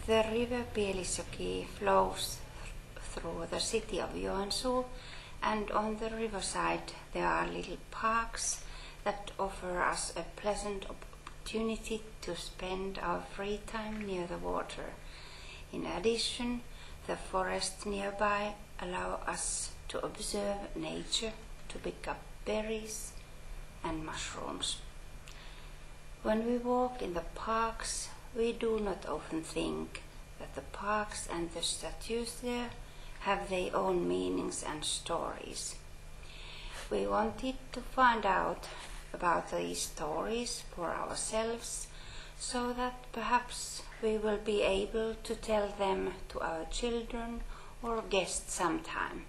The river Pielisjoki flows through the city of Joensuu, and on the riverside there are little parks that offer us a pleasant opportunity to spend our free time near the water. In addition, the forests nearby allow us to observe nature, to pick up berries and mushrooms. When we walk in the parks, we do not often think that the parks and the statues there have their own meanings and stories. We wanted to find out about these stories for ourselves, so that perhaps we will be able to tell them to our children or guests sometime.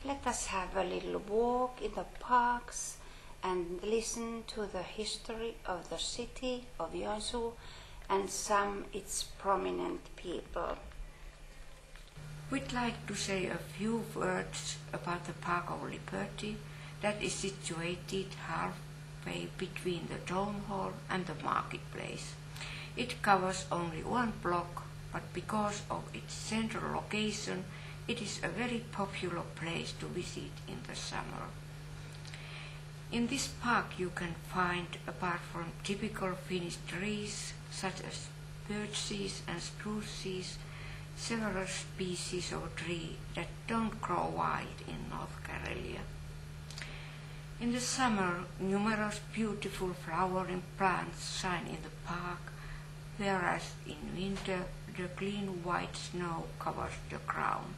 Let us have a little walk in the parks and listen to the history of the city of Joensuu and some its prominent people. We'd like to say a few words about the Park of Liberty that is situated halfway between the town hall and the marketplace. It covers only one block, but because of its central location, it is a very popular place to visit in the summer. In this park you can find, apart from typical Finnish trees such as birches and spruces, several species of tree that don't grow wild in North Karelia. In the summer, numerous beautiful flowering plants shine in the park, whereas in winter the clean white snow covers the ground.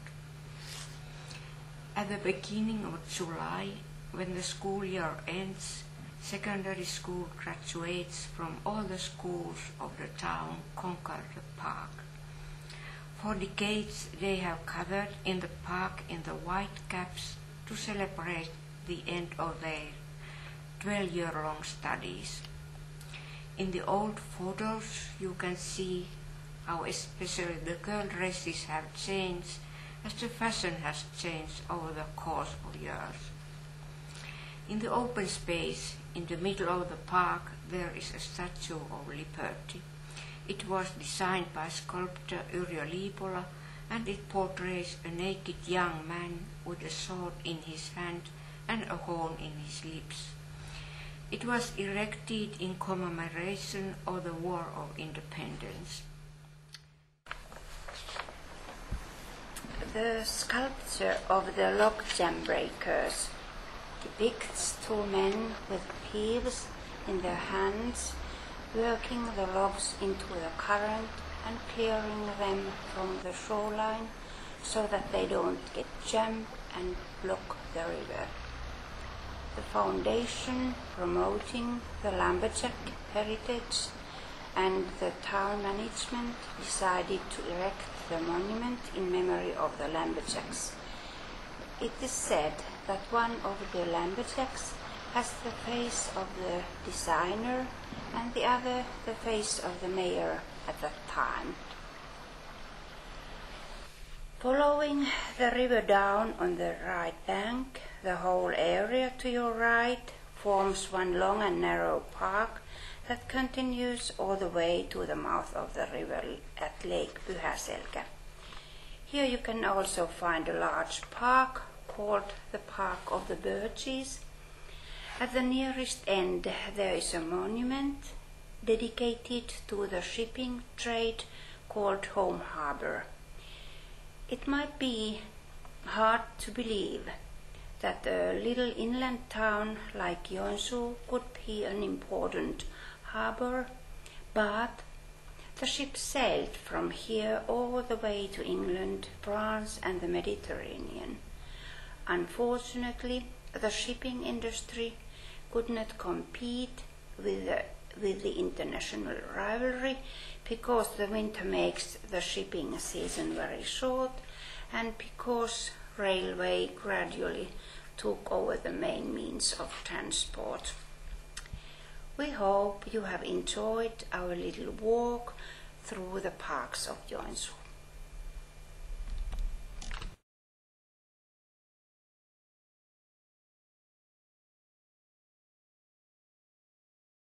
At the beginning of July, when the school year ends, secondary school graduates from all the schools of the town conquer the park. For decades they have gathered in the park in the white caps to celebrate the end of their 12-year-long studies. In the old photos you can see how especially the girl dresses have changed as the fashion has changed over the course of years. In the open space in the middle of the park there is a statue of Liberty. It was designed by sculptor Yrjö Liipola, and it portrays a naked young man with a sword in his hand and a horn in his lips. It was erected in commemoration of the War of Independence. The sculpture of the logjam breakers depicts two men with peaves in their hands working the logs into the current and clearing them from the shoreline so that they don't get jammed and block the river. The foundation promoting the lumberjack heritage and the town management decided to erect the monument in memory of the lumberjacks. It is said that one of the lumberjacks has the face of the designer and the other the face of the mayor at that time. Following the river down on the right bank, the whole area to your right forms one long and narrow park that continues all the way to the mouth of the river at Lake Pyhäselkä. Here you can also find a large park called the Park of the Birches. At the nearest end there is a monument dedicated to the shipping trade called Home Harbour. It might be hard to believe that a little inland town like Joensuu could be an important harbour, but the ship sailed from here all the way to England, France and the Mediterranean. Unfortunately, the shipping industry could not compete with the international rivalry because the winter makes the shipping season very short and because railway gradually took over the main means of transport. We hope you have enjoyed our little walk through the parks of Joensuu.